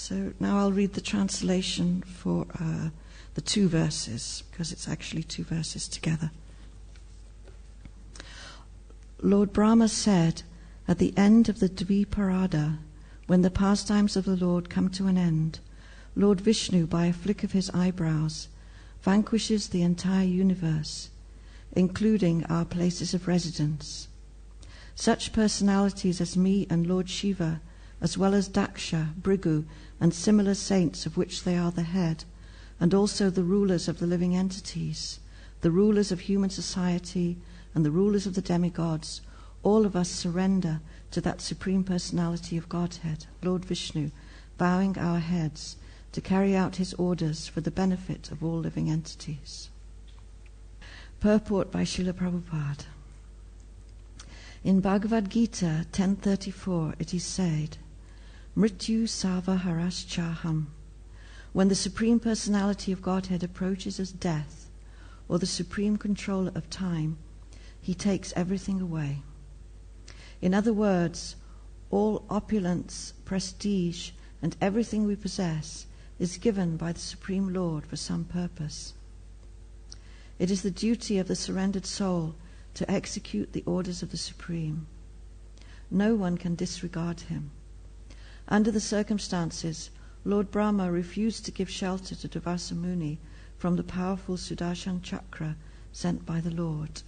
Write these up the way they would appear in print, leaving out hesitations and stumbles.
So now I'll read the translation for the two verses, because it's actually two verses together. Lord Brahma said, at the end of the Dviparada, when the pastimes of the Lord come to an end, Lord Vishnu, by a flick of his eyebrows, vanquishes the entire universe, including our places of residence. Such personalities as me and Lord Shiva, as well as Daksha, Bhrigu, and similar saints of which they are the head, and also the rulers of the living entities, the rulers of human society, and the rulers of the demigods, all of us surrender to that Supreme Personality of Godhead, Lord Vishnu, bowing our heads to carry out his orders for the benefit of all living entities. Purport by Srila Prabhupada. In Bhagavad Gita 10.34 it is said, Mrityu Sava Haraschaham. When the Supreme Personality of Godhead approaches as death, or the Supreme Controller of time, he takes everything away. In other words, all opulence, prestige, and everything we possess is given by the Supreme Lord for some purpose. It is the duty of the surrendered soul to execute the orders of the Supreme. No one can disregard him. Under the circumstances, Lord Brahma refused to give shelter to Durvasa Muni from the powerful Sudarshan Chakra sent by the Lord.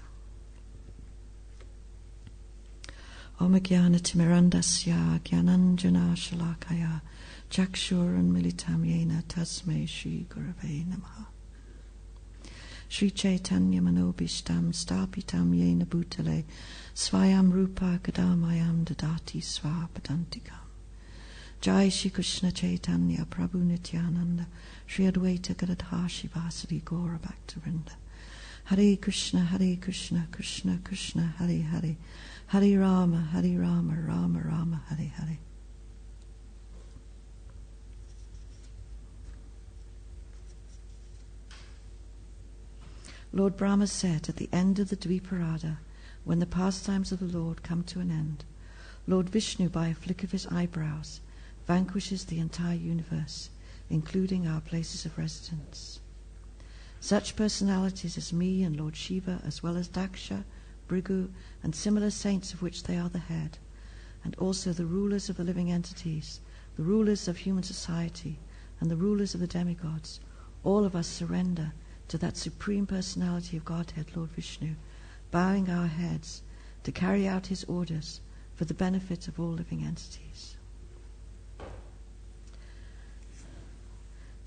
Om Jnana-timirandasya Jnananjana Shalakaya Chakshurun Militam Yena Tasmai Shri Gurave Namaha. Shri Chaitanya Manobishtam Stapitam Yena Bhutale Swayam Rupa Kadamayam Dadati Swapadantikam. Jai Shri Krishna Chaitanya Prabhu Nityananda Shri Advaita Gadadha Shivasari Gaura Bhaktivinoda. Hare Krishna, Krishna Krishna, Hare Hare, Hare Rama, Rama Rama, Hare Hare. Lord Brahma said at the end of the Dviparada, when the pastimes of the Lord come to an end, Lord Vishnu, by a flick of his eyebrows, vanquishes the entire universe, including our places of residence. Such personalities as me and Lord Shiva, as well as Daksha, Bhrigu, and similar saints of which they are the head, and also the rulers of the living entities, the rulers of human society, and the rulers of the demigods, all of us surrender to that Supreme Personality of Godhead, Lord Vishnu, bowing our heads to carry out his orders for the benefit of all living entities.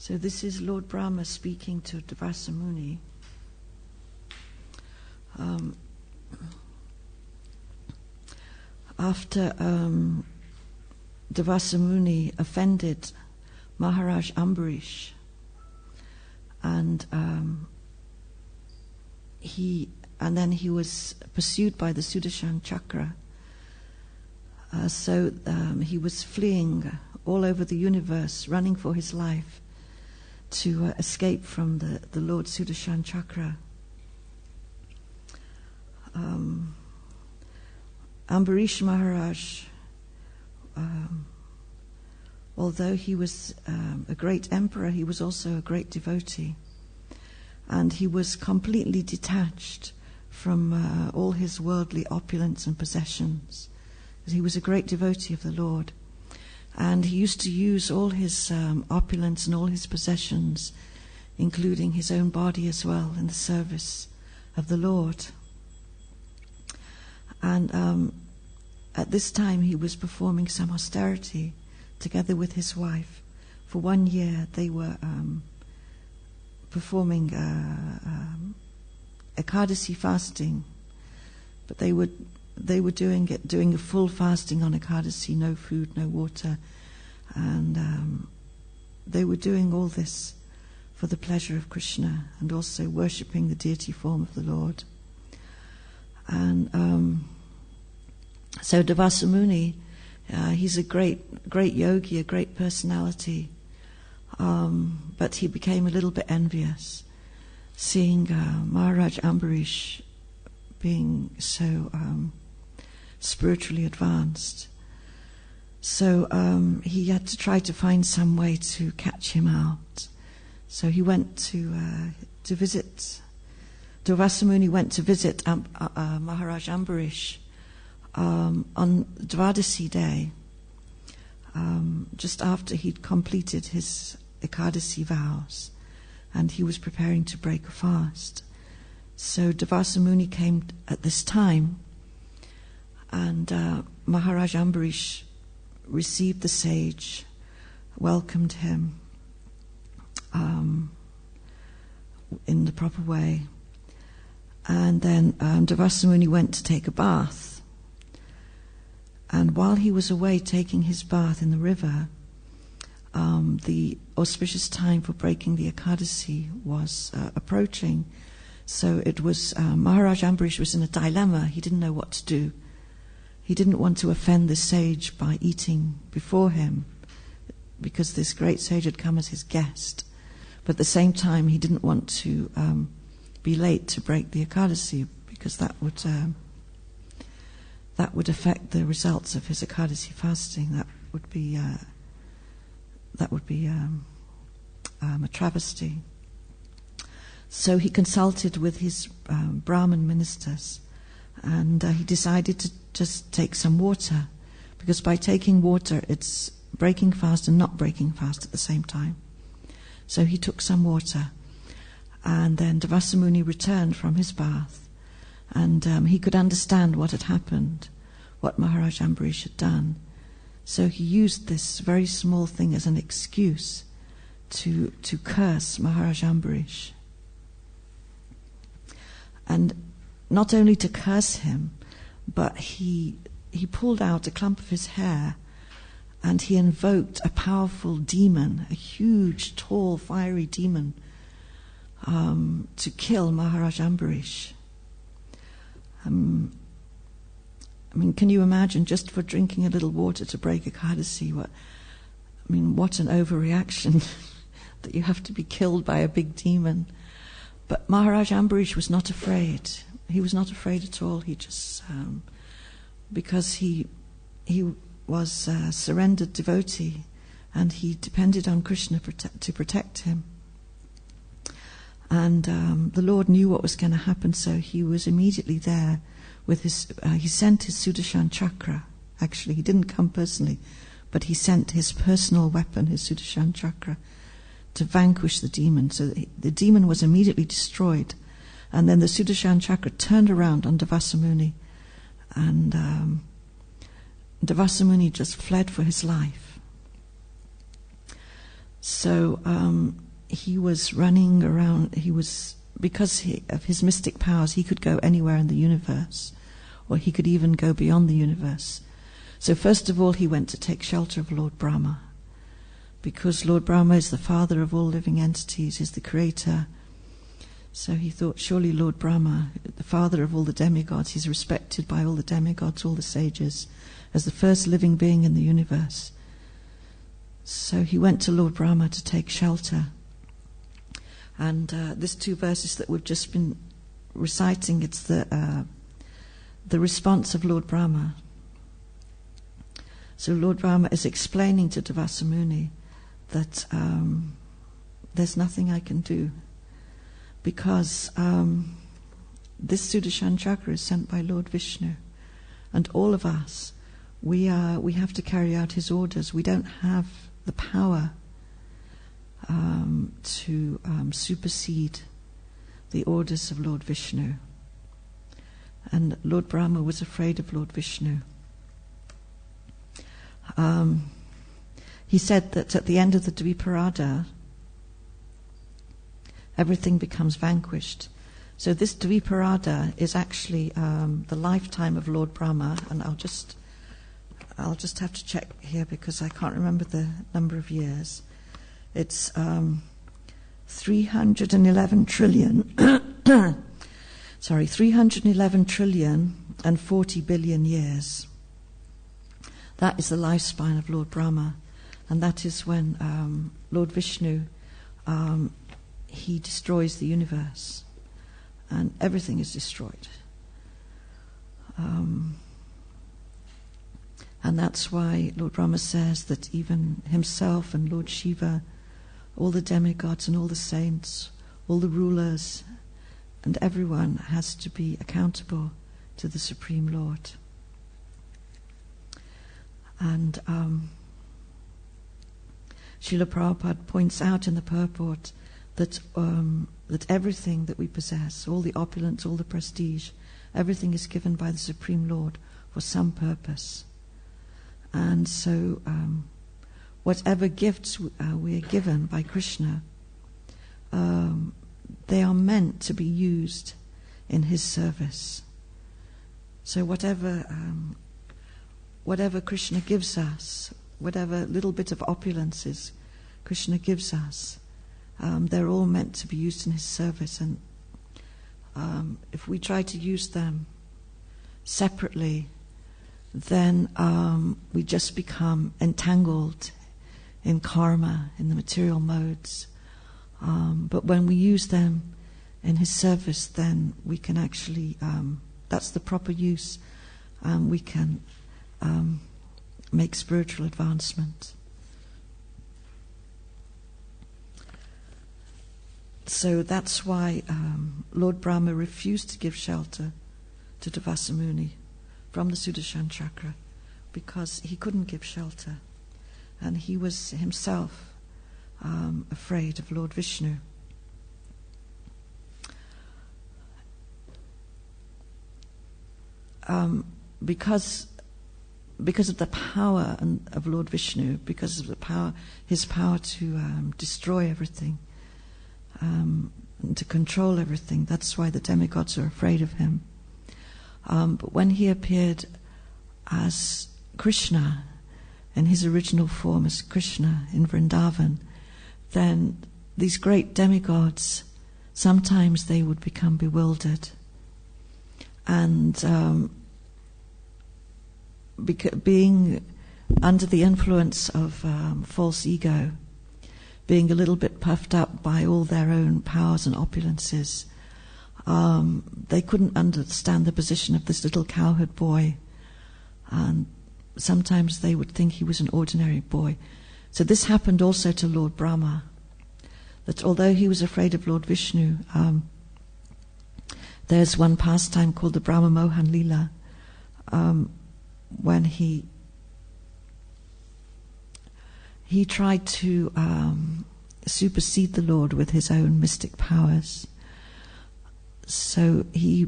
So this is Lord Brahma speaking to Durvasa Muni. After Durvasa Muni offended Maharaj Ambarish, and then he was pursued by the Sudarshan Chakra. So he was fleeing all over the universe, running for his life to escape from the Lord Sudarshan Chakra. Ambarish Maharaj, although he was a great emperor, he was also a great devotee. And he was completely detached from all his worldly opulence and possessions. He was a great devotee of the Lord. And he used to use all his opulence and all his possessions, including his own body as well, in the service of the Lord. And at this time he was performing some austerity together with his wife. For 1 year they were performing Ekadasi fasting, but they were doing a full fasting on Ekadasi, no food, no water, and they were doing all this for the pleasure of Krishna and also worshipping the deity form of the Lord. And so Durvasa Muni, he's a great yogi, a great personality, but he became a little bit envious, seeing Maharaj Ambarish being so spiritually advanced. So he had to try to find some way to catch him out. So he went to visit. Durvasa Muni went to visit Maharaj Ambarish on Dvadasi day, just after he'd completed his Ekadasi vows, and he was preparing to break a fast. So Durvasa Muni came at this time, and Maharaj Ambarish received the sage, welcomed him in the proper way, and then Durvasa Muni went to take a bath. And while he was away taking his bath in the river, the auspicious time for breaking the Ekadasi was approaching. So it was, Maharaj Ambarish was in a dilemma. He didn't know what to do. He didn't want to offend the sage by eating before him, because this great sage had come as his guest. But at the same time, he didn't want to be late to break the Ekadasi, because that would affect the results of his Ekadasi fasting. That would be a travesty. So he consulted with his Brahmin ministers, and he decided to just take some water, because by taking water it's breaking fast and not breaking fast at the same time. So he took some water, and then Durvasa Muni returned from his bath, and he could understand what had happened, what Maharaj Ambarish had done. So he used this very small thing as an excuse to curse Maharaj Ambarish. And not only to curse him, but he pulled out a clump of his hair, and he invoked a powerful demon, a huge, tall, fiery demon, to kill Maharaj Ambarish. I mean, can you imagine, just for drinking a little water to break Ekadasi, what an overreaction that you have to be killed by a big demon. But Maharaj Ambarish was not afraid. He was not afraid at all. He just, because he was a surrendered devotee, and he depended on Krishna to protect him. And the Lord knew what was going to happen, so he was immediately there with he sent his Sudarshan Chakra. Actually, he didn't come personally, but he sent his personal weapon, his Sudarshan Chakra, to vanquish the demon. So the demon was immediately destroyed. And then the Sudarshan Chakra turned around on Durvasa Muni, and Durvasa Muni just fled for his life. So he was running around. Because of his mystic powers, he could go anywhere in the universe, or he could even go beyond the universe. So first of all, he went to take shelter of Lord Brahma, because Lord Brahma is the father of all living entities, is the creator. So he thought, surely Lord Brahma, the father of all the demigods, he's respected by all the demigods, all the sages, as the first living being in the universe. So he went to Lord Brahma to take shelter. And these two verses that we've just been reciting, it's the response of Lord Brahma. So Lord Brahma is explaining to Durvasa Muni that there's nothing I can do, because this Sudarshan Chakra is sent by Lord Vishnu, and all of us, we have to carry out his orders. We don't have the power to supersede the orders of Lord Vishnu. And Lord Brahma was afraid of Lord Vishnu. He said that at the end of the Dviparada, everything becomes vanquished. So this Dviparada is actually the lifetime of Lord Brahma, and I'll just have to check here because I can't remember the number of years. It's 311 trillion. 311 trillion and 40 billion years. That is the lifespan of Lord Brahma, and that is when Lord Vishnu he destroys the universe, and everything is destroyed. And that's why Lord Brahma says that even himself and Lord Shiva, all the demigods and all the saints, all the rulers, and everyone has to be accountable to the Supreme Lord. And Srila Prabhupada points out in the purport that everything that we possess, all the opulence, all the prestige, everything is given by the Supreme Lord for some purpose. And so whatever gifts we are given by Krishna, they are meant to be used in his service. So whatever Krishna gives us, whatever little bit of opulences Krishna gives us, they're all meant to be used in his service. And if we try to use them separately, then we just become entangled in karma, in the material modes. But when we use them in his service, then we can actually, that's the proper use, we can make spiritual advancement. So that's why Lord Brahma refused to give shelter to Devasa Muni from the Sudarshan Chakra, because he couldn't give shelter, and he was himself afraid of Lord Vishnu. Because of the power of Lord Vishnu, because of his power to destroy everything, and to control everything, that's why the demigods are afraid of him. But when he appeared as Krishna, in his original form as Krishna in Vrindavan, then these great demigods, sometimes they would become bewildered. And being under the influence of false ego, being a little bit puffed up by all their own powers and opulences, they couldn't understand the position of this little cowherd boy, and sometimes they would think he was an ordinary boy. So this happened also to Lord Brahma, that although he was afraid of Lord Vishnu, there's one pastime called the Brahma Mohan Lila, when he tried to supersede the Lord with his own mystic powers. So he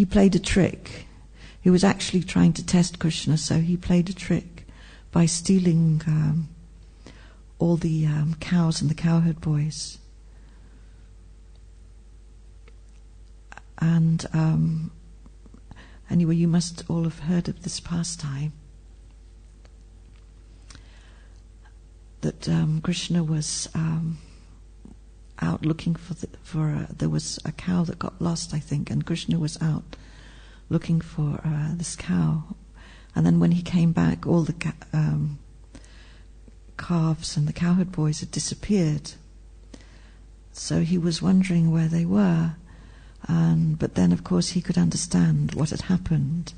played a trick. He was actually trying to test Krishna, so he played a trick by stealing all the cows and the cowherd boys. And anyway, you must all have heard of this pastime, that Krishna was out looking for there was a cow that got lost, I think, and Krishna was out looking for this cow. And then when he came back, all the calves and the cowherd boys had disappeared. So he was wondering where they were. But then, of course, he could understand what had happened.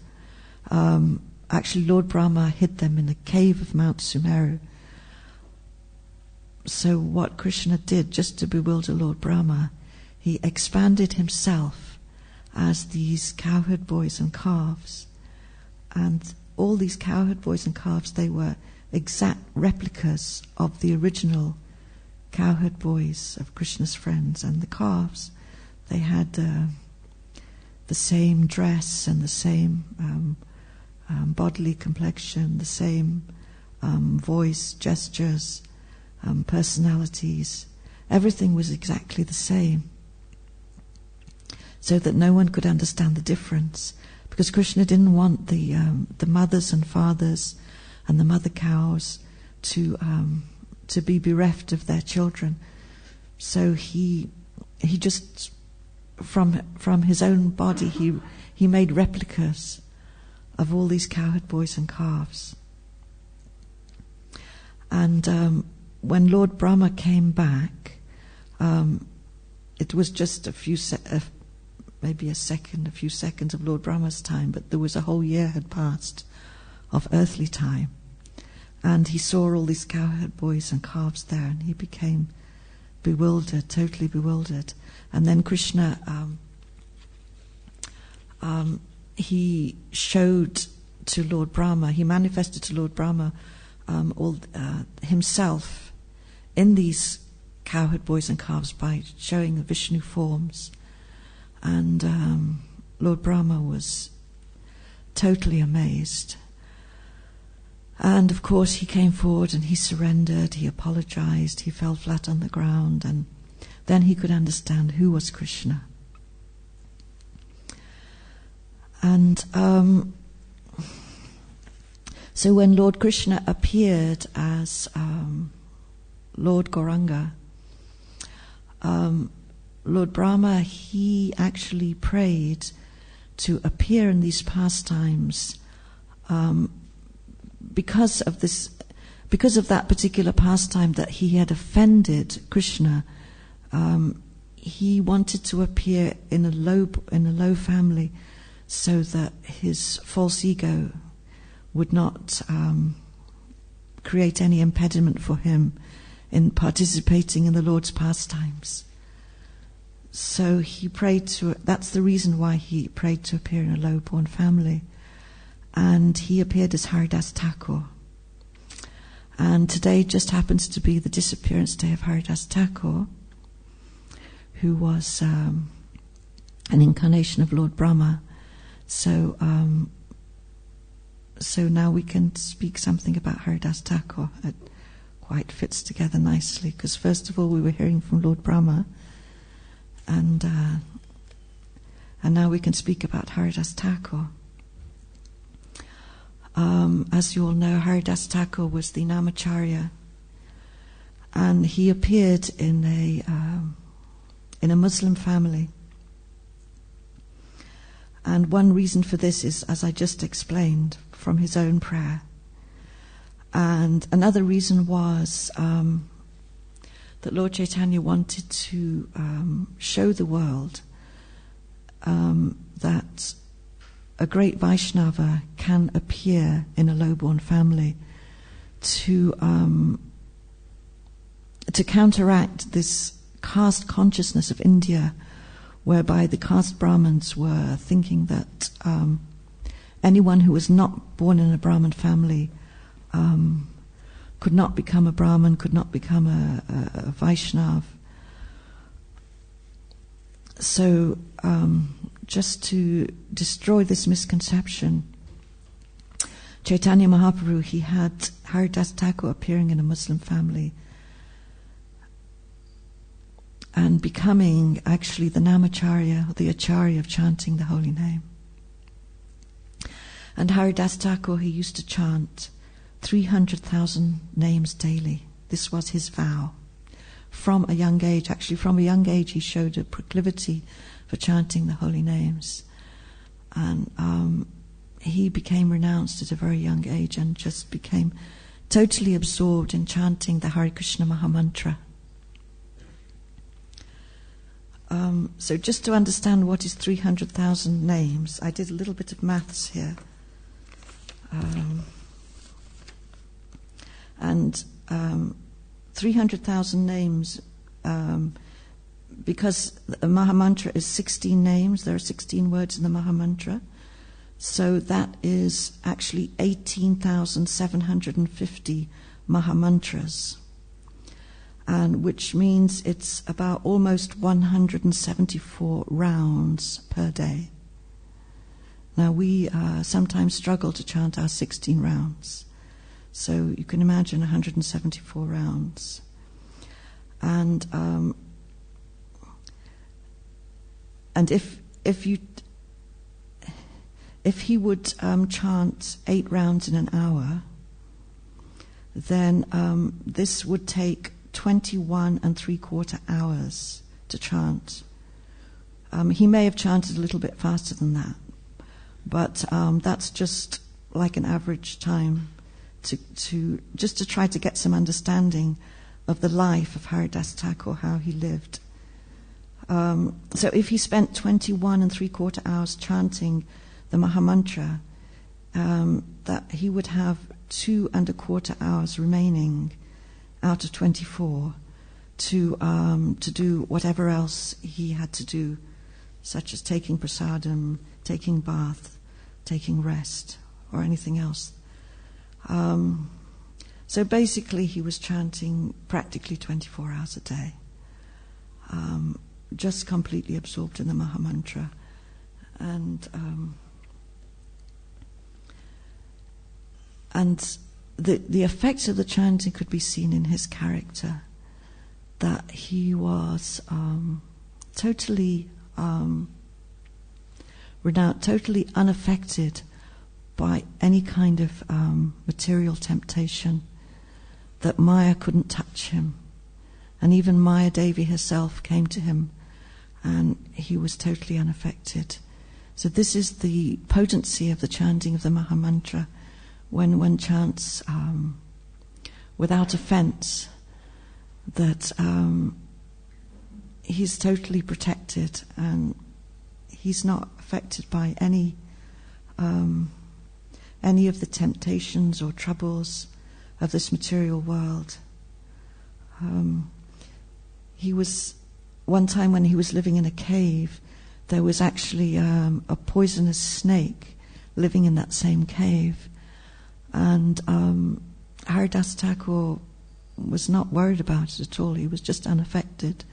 Actually, Lord Brahma hid them in a cave of Mount Sumeru. So what Krishna did, just to bewilder Lord Brahma, he expanded himself as these cowherd boys and calves. And all these cowherd boys and calves, they were exact replicas of the original cowherd boys of Krishna's friends. And the calves, they had the same dress and the same bodily complexion, the same voice, gestures, personalities. Everything was exactly the same, so that no one could understand the difference, because Krishna didn't want the mothers and fathers and the mother cows to be bereft of their children. So he just from his own body he made replicas of all these cowherd boys and calves. And when Lord Brahma came back, it was just a few seconds of Lord Brahma's time, but there was a whole year had passed of earthly time. And he saw all these cowherd boys and calves there, and he became bewildered, totally bewildered. And then Krishna, he showed to Lord Brahma, he manifested to Lord Brahma himself in these cowherd boys and calves by showing the Vishnu forms. And Lord Brahma was totally amazed. And of course he came forward and he surrendered, he apologized, he fell flat on the ground, and then he could understand who was Krishna. And so when Lord Krishna appeared as Lord Gauranga, Lord Brahma, he actually prayed to appear in these pastimes because of that particular pastime that he had offended Krishna. He wanted to appear in a low family, so that his false ego would not create any impediment for him in participating in the Lord's pastimes. So he prayed that's the reason why he prayed to appear in a low-born family. And he appeared as Haridas Thakur. And today just happens to be the disappearance day of Haridas Thakur, who was an incarnation of Lord Brahma. So now we can speak something about Haridas Thakur. It quite fits together nicely, because first of all we were hearing from Lord Brahma, and now we can speak about Haridas Thakur. As you all know, Haridas Thakur was the Namacharya, and he appeared in a Muslim family. And one reason for this is, as I just explained, from his own prayer. And another reason was that Lord Chaitanya wanted to show the world that a great Vaishnava can appear in a low-born family to counteract this caste consciousness of India, whereby the caste Brahmins were thinking that anyone who was not born in a Brahmin family could not become a Brahmin, could not become a Vaishnav. So just to destroy this misconception, Chaitanya Mahaprabhu, he had Haridas Thakur appearing in a Muslim family and becoming actually the Namacharya, the Acharya of chanting the holy name. And Haridas Thakur, he used to chant 300,000 names daily. This was his vow. From a young age, actually from a young age, he showed a proclivity for chanting the holy names. And he became renounced at a very young age and just became totally absorbed in chanting the Hare Krishna Mahamantra. So just to understand what is 300,000 names, I did a little bit of maths here. And 300,000 names, because the Mahamantra is 16 names, there are 16 words in the Mahamantra, so that is actually 18,750 Mahamantras, and which means it's about almost 174 rounds per day. Now we sometimes struggle to chant our 16 rounds. So you can imagine 174 rounds. And if he would chant 8 rounds in an hour, then this would take 21 3/4 hours to chant. He may have chanted a little bit faster than that, but that's just like an average time to try to get some understanding of the life of Haridas Thakur, how he lived. So if he spent 21 3/4 hours chanting the Mahamantra, that he would have 2.25 hours remaining out of 24 to do whatever else he had to do, such as taking prasadam, taking bath, taking rest, or anything else. So basically he was chanting practically 24 hours a day, just completely absorbed in the Mahamantra. And the effects of the chanting could be seen in his character, that he was totally renowned, totally unaffected by any kind of material temptation, that Maya couldn't touch him. And even Maya Devi herself came to him, and he was totally unaffected. So this is the potency of the chanting of the Mahamantra, when one chants without offense, that he's totally protected and he's not affected by any of the temptations or troubles of this material world. He was, one time when he was living in a cave, there was actually a poisonous snake living in that same cave. And Haridas Thakur was not worried about it at all. He was just unaffected.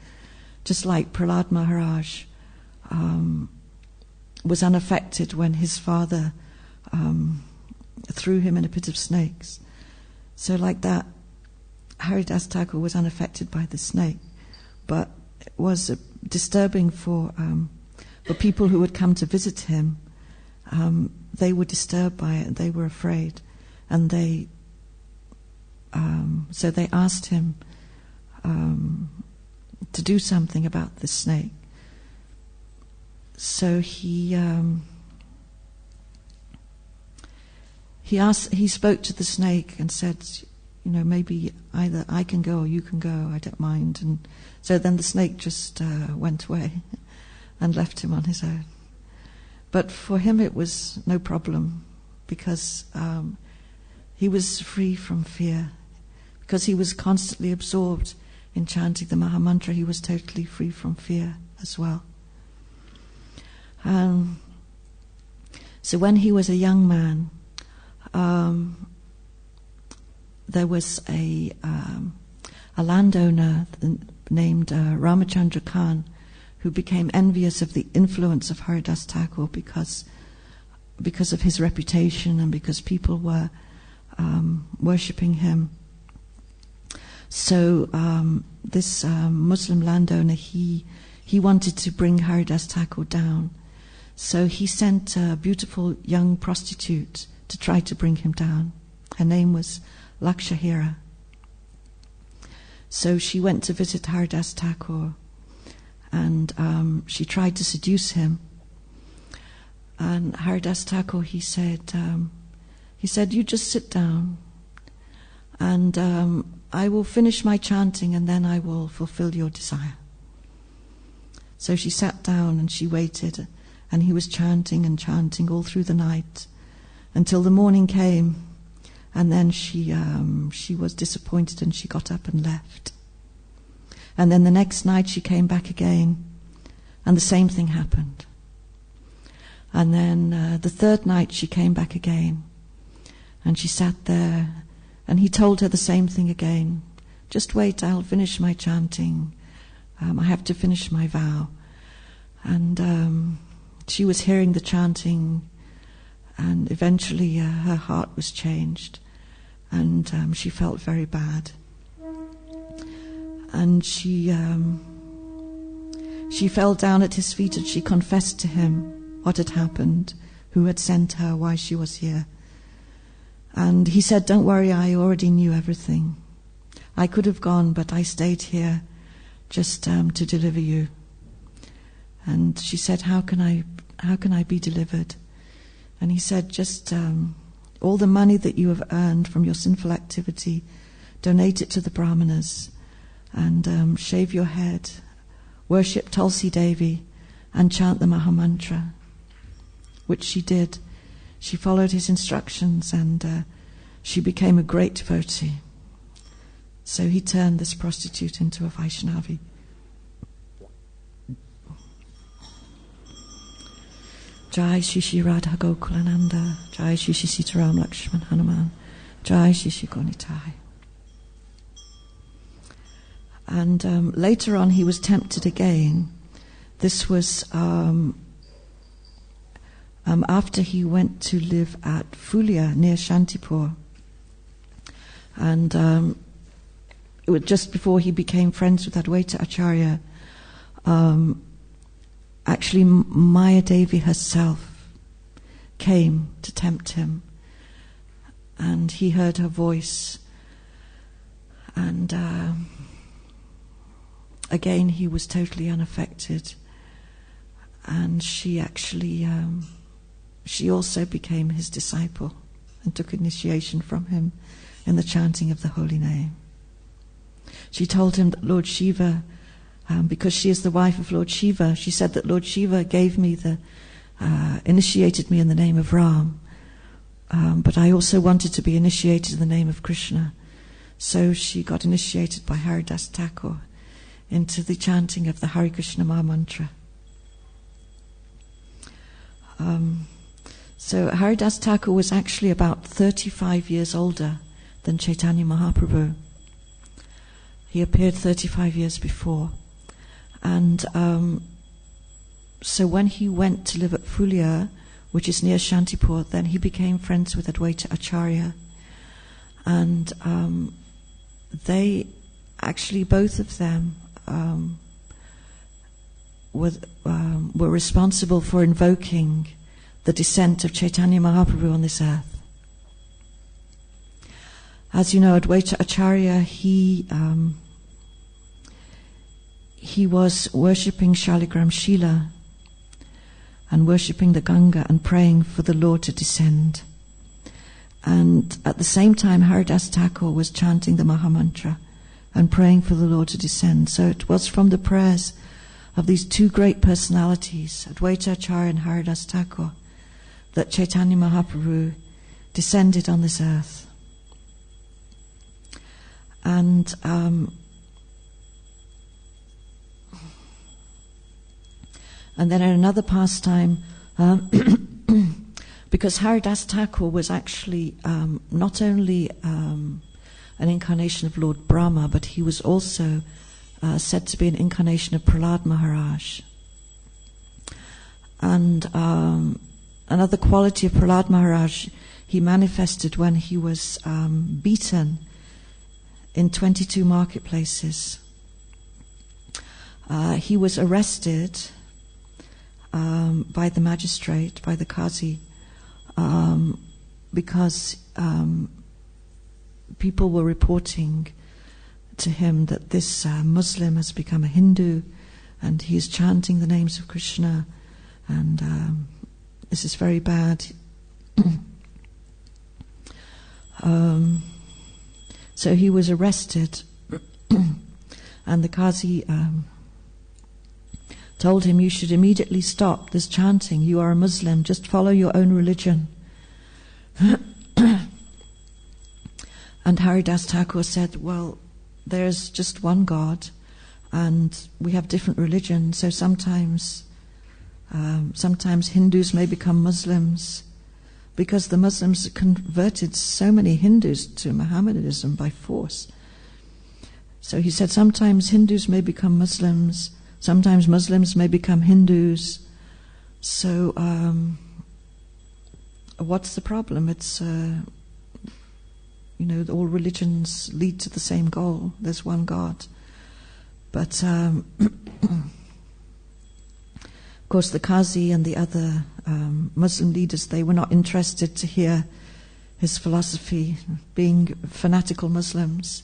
Just like Prahlad Maharaj was unaffected when his father threw him in a pit of snakes. So like that, Haridas Thakur was unaffected by the snake, but it was disturbing for people who would come to visit him. They were disturbed by it, they were afraid, and so they asked him to do something about the snake. So he spoke to the snake and said, maybe either I can go or you can go, I don't mind. And so then the snake just went away and left him on his own. But for him it was no problem, because he was free from fear. Because he was constantly absorbed in chanting the Mahamantra, he was totally free from fear as well. So when he was a young man, there was a landowner named Ramachandra Khan, who became envious of the influence of Haridas Thakur because of his reputation and because people were worshipping him. So this Muslim landowner, he wanted to bring Haridas Thakur down. So he sent a beautiful young prostitute to try to bring him down. Her name was Lakshahira. So she went to visit Haridas Thakur, and she tried to seduce him. And Haridas Thakur, he said, you just sit down, and I will finish my chanting, and then I will fulfill your desire. So she sat down and she waited, and he was chanting and chanting all through the night until the morning came, and then she was disappointed and she got up and left. And then the next night she came back again, and the same thing happened. And then the third night she came back again, and she sat there, and he told her the same thing again. Just wait, I'll finish my chanting. I have to finish my vow. And she was hearing the chanting, and eventually her heart was changed, and she felt very bad. And she fell down at his feet, and she confessed to him what had happened, who had sent her, why she was here. And he said, don't worry, I already knew everything. I could have gone, but I stayed here just to deliver you. And she said, how can I be delivered? And he said, just all the money that you have earned from your sinful activity, donate it to the brahmanas, and shave your head, worship Tulsi Devi, and chant the Mahamantra, which she did. she followed his instructions, and she became a great devotee. So he turned this prostitute into a Vaishnavi. Jai Shri Shri Radha Gokulananda, Jai Shri Shri Sitaram Lakshman Hanuman, Jai Shri Shri Gonitai. And later on he was tempted again. This was after he went to live at Fulia near Shantipur. And it was just before he became friends with Advaita Acharya. Actually, Maya Devi herself came to tempt him, and he heard her voice, and again he was totally unaffected, and she actually she also became his disciple and took initiation from him in the chanting of the holy name. She told him that Lord Shiva, because she is the wife of Lord Shiva, she said that Lord Shiva gave me initiated me in the name of Ram, but I also wanted to be initiated in the name of Krishna. So she got initiated by Haridas Thakur into the chanting of the Hare Krishna Maha Mantra. So Haridas Thakur was actually about 35 years older than Chaitanya Mahaprabhu. He appeared 35 years before. And so when he went to live at Fulia, which is near Shantipur, then he became friends with Advaita Acharya. And they actually, both of them, were responsible for invoking the descent of Chaitanya Mahaprabhu on this earth. As you know, Advaita Acharya, he was worshipping Shaligram Shila and worshipping the Ganga and praying for the Lord to descend. And at the same time, Haridas Thakur was chanting the Mahamantra and praying for the Lord to descend. So it was from the prayers of these two great personalities, Advaita Acharya and Haridas Thakur, that Chaitanya Mahaprabhu descended on this earth. And then in another pastime, because Haridas Thakur was actually not only an incarnation of Lord Brahma, but he was also said to be an incarnation of Prahlad Maharaj. And another quality of Prahlad Maharaj he manifested when he was beaten in 22 marketplaces. He was arrested by the magistrate, by the Qazi, because people were reporting to him that this Muslim has become a Hindu and he is chanting the names of Krishna, and this is very bad. So he was arrested, and the Qazi told him, "You should immediately stop this chanting. You are a Muslim, just follow your own religion." And Haridas Thakur said, "Well, there's just one God, and we have different religions, so sometimes Hindus may become Muslims, because the Muslims converted so many Hindus to Mohammedanism by force." So he said, sometimes Hindus may become Muslims, sometimes Muslims may become Hindus. So what's the problem? It's, all religions lead to the same goal. There's one God. But of course the Qazi and the other Muslim leaders, they were not interested to hear his philosophy. Being fanatical Muslims,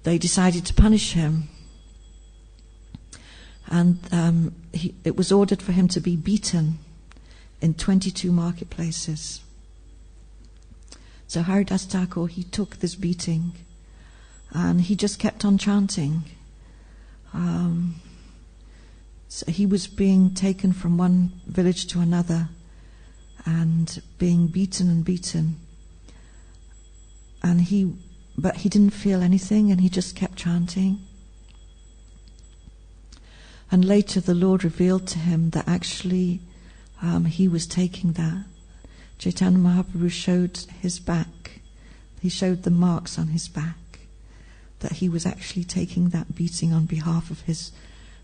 they decided to punish him. And it was ordered for him to be beaten in 22 marketplaces. So Haridas Thakur, he took this beating and he just kept on chanting. So he was being taken from one village to another, and being beaten and beaten. But he didn't feel anything, and he just kept chanting. And later the Lord revealed to him that actually he was taking that. Chaitanya Mahaprabhu showed his back. He showed the marks on his back, that he was actually taking that beating on behalf of his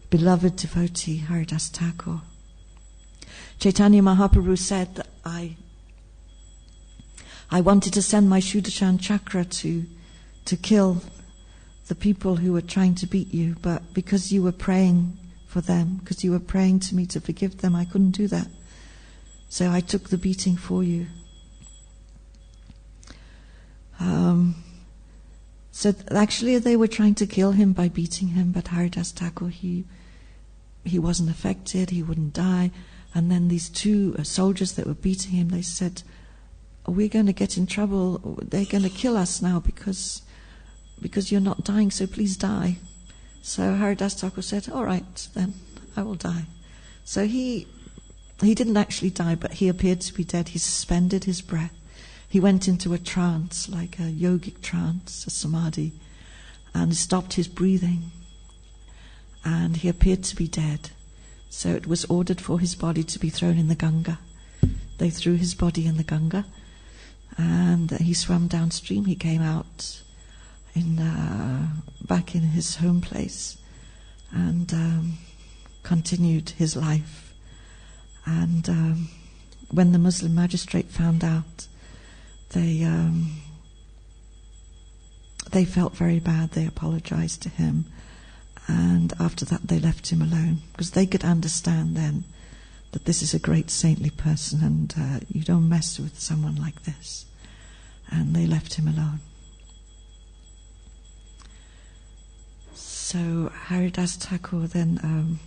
beloved devotee, Haridas Thakur. Chaitanya Mahaprabhu said that I wanted to send my Sudarshan Chakra to kill the people who were trying to beat you, but because you were praying for them, because you were praying to me to forgive them, I couldn't do that. So I took the beating for you. So actually they were trying to kill him by beating him, but Haridas Thakur, he wasn't affected, he wouldn't die. And then these two soldiers that were beating him, they said, we're going to get in trouble, they're going to kill us now because you're not dying, so please die. So Haridas Thakur said, all right, then I will die. So he didn't actually die, but he appeared to be dead. He suspended his breath. He went into a trance, like a yogic trance, a samadhi, and stopped his breathing. And he appeared to be dead. So it was ordered for his body to be thrown in the Ganga. They threw his body in the Ganga, and he swam downstream. He came out back in his home place and continued his life. And when the Muslim magistrate found out, they felt very bad. They apologized to him, and after that they left him alone, because they could understand then that this is a great saintly person, and you don't mess with someone like this. And they left him alone. So Haridas Thakur then,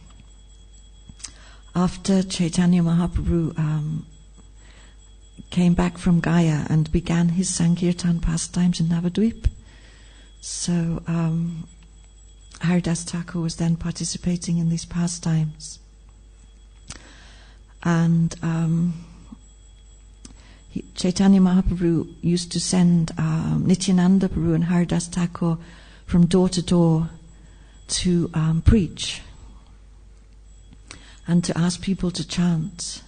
after Chaitanya Mahaprabhu came back from Gaya and began his Sankirtan pastimes in Navadvip, so Haridas Thakur was then participating in these pastimes. And Chaitanya Mahaprabhu used to send Nityananda Prabhu and Haridas Thakur from door to door to preach and to ask people to chant.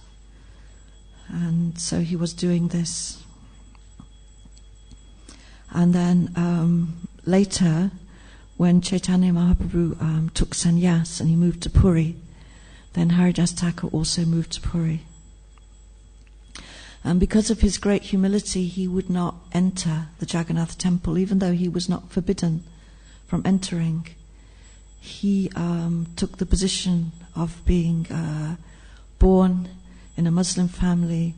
And so he was doing this. And then later, when Chaitanya Mahaprabhu took sannyas and he moved to Puri, then Haridas Thakur also moved to Puri. And because of his great humility, he would not enter the Jagannath temple, even though he was not forbidden from entering. He took the position of being born in a Muslim family,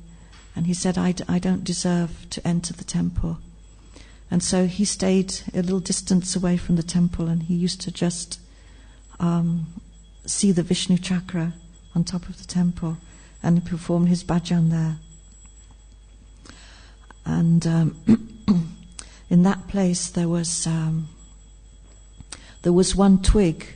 and he said, I don't deserve to enter the temple. And so he stayed a little distance away from the temple, and he used to just see the Vishnu chakra on top of the temple, and he performed his bhajan there. And in that place there was one twig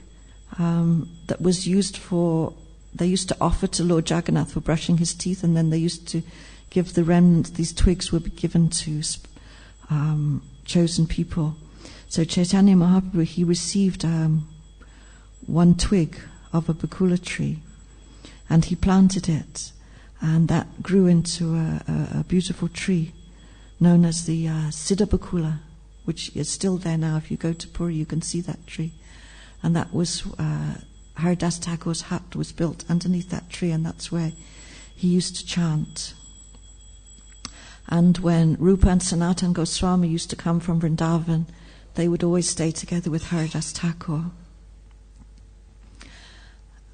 that was used for, they used to offer to Lord Jagannath for brushing his teeth, and then they used to give the remnants, these twigs would be given to chosen people. So Chaitanya Mahaprabhu, he received one twig of a bakula tree, and he planted it, and that grew into a beautiful tree known as the Siddha Bakula, which is still there now. If you go to Puri, you can see that tree. And that was, Haridas Thakur's hut was built underneath that tree, and that's where he used to chant. And when Rupa and Sanatan Goswami used to come from Vrindavan, they would always stay together with Haridas Thakur.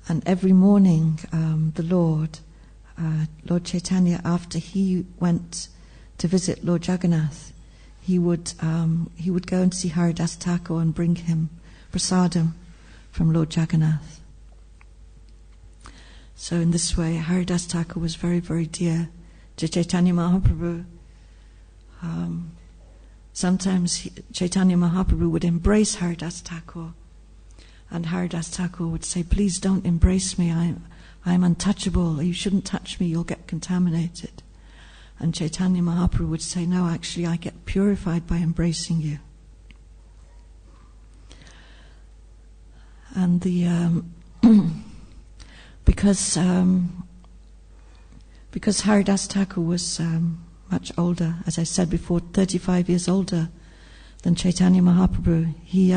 And every morning, the Lord Chaitanya, after he went to visit Lord Jagannath, he would go and see Haridas Thakur and bring him prasadam from Lord Jagannath. So in this way, Haridas Thakur was very, very dear to Chaitanya Mahaprabhu. Sometimes Chaitanya Mahaprabhu would embrace Haridas Thakur, and Haridas Thakur would say, "Please don't embrace me. I'm untouchable, you shouldn't touch me, you'll get contaminated. And Chaitanya Mahaprabhu would say, no, actually I get purified by embracing you. And because Haridas Thakur was much older, as I said before, 35 years older than Chaitanya Mahaprabhu, he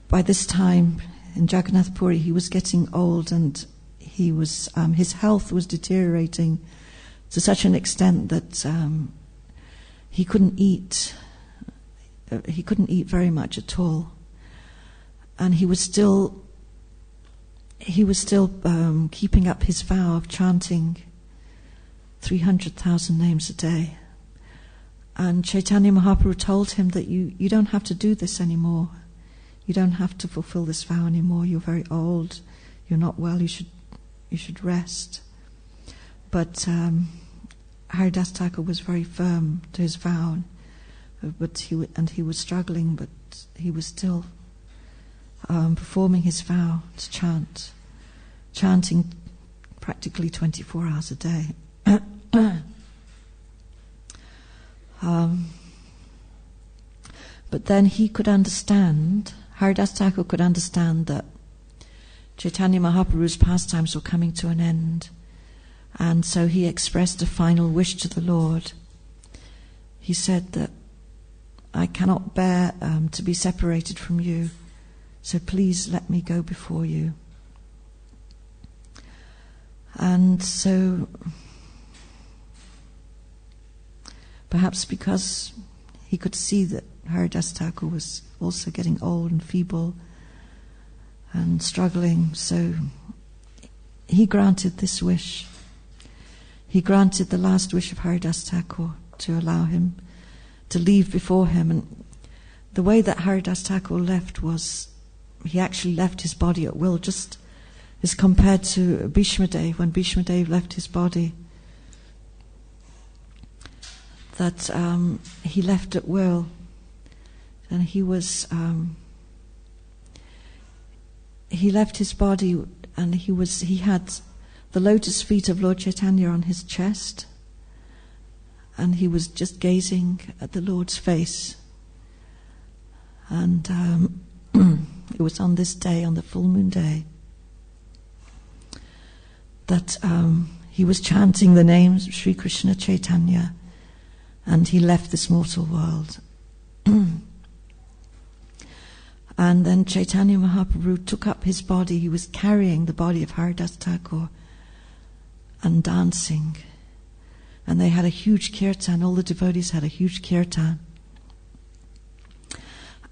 by this time in Jagannath Puri he was getting old, and he was his health was deteriorating to such an extent that he couldn't eat very much at all, and he was still keeping up his vow of chanting 300,000 names a day. And Chaitanya Mahaprabhu told him that you don't have to do this anymore. You don't have to fulfill this vow anymore. You're very old. You're not well. You should rest. But Haridas Thakur was very firm to his vow, but he was struggling, but he was still performing his vow to chanting practically 24 hours a day. But then Haridas Thakur could understand that Chaitanya Mahaprabhu's pastimes were coming to an end, and so he expressed a final wish to the Lord. He said that, I cannot bear to be separated from you, so please let me go before you. And so, perhaps because he could see that Haridas Thakur was also getting old and feeble and struggling, so he granted this wish. He granted the last wish of Haridas Thakur to allow him to leave before him. And the way that Haridas Thakur left was, he actually left his body at will, just as compared to Bhishma Dev, when Bhishma Dev left his body, that he left at will, and he left his body, and he had the lotus feet of Lord Chaitanya on his chest, and he was just gazing at the Lord's face. And it was on this day, on the full moon day, that he was chanting the names of Sri Krishna Chaitanya, and he left this mortal world. And then Chaitanya Mahaprabhu took up his body. He was carrying the body of Haridas Thakur and dancing. And they had a huge kirtan. All the devotees had a huge kirtan.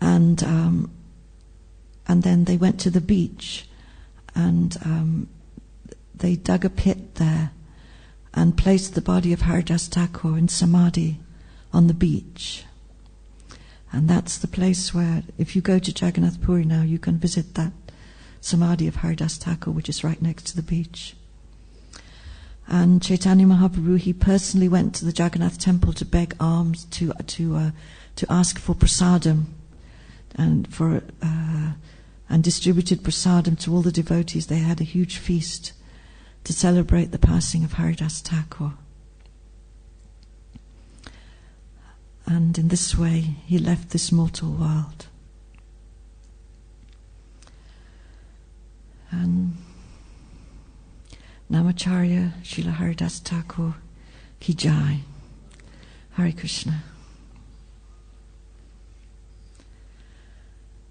And then they went to the beach, and they dug a pit there and placed the body of Haridas Thakur in samadhi on the beach. And that's the place where, if you go to Jagannath Puri now, you can visit that samadhi of Haridas Thakur, which is right next to the beach. And Chaitanya Mahaprabhu, he personally went to the Jagannath temple to beg alms, to ask for prasadam, and distributed prasadam to all the devotees. They had a huge feast to celebrate the passing of Haridas Thakur. And in this way, he left this mortal world. And Namacharya Srila Haridas Thakur ki jai. Hare Krishna.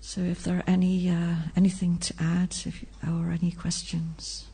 So if there are anything to add, or any questions.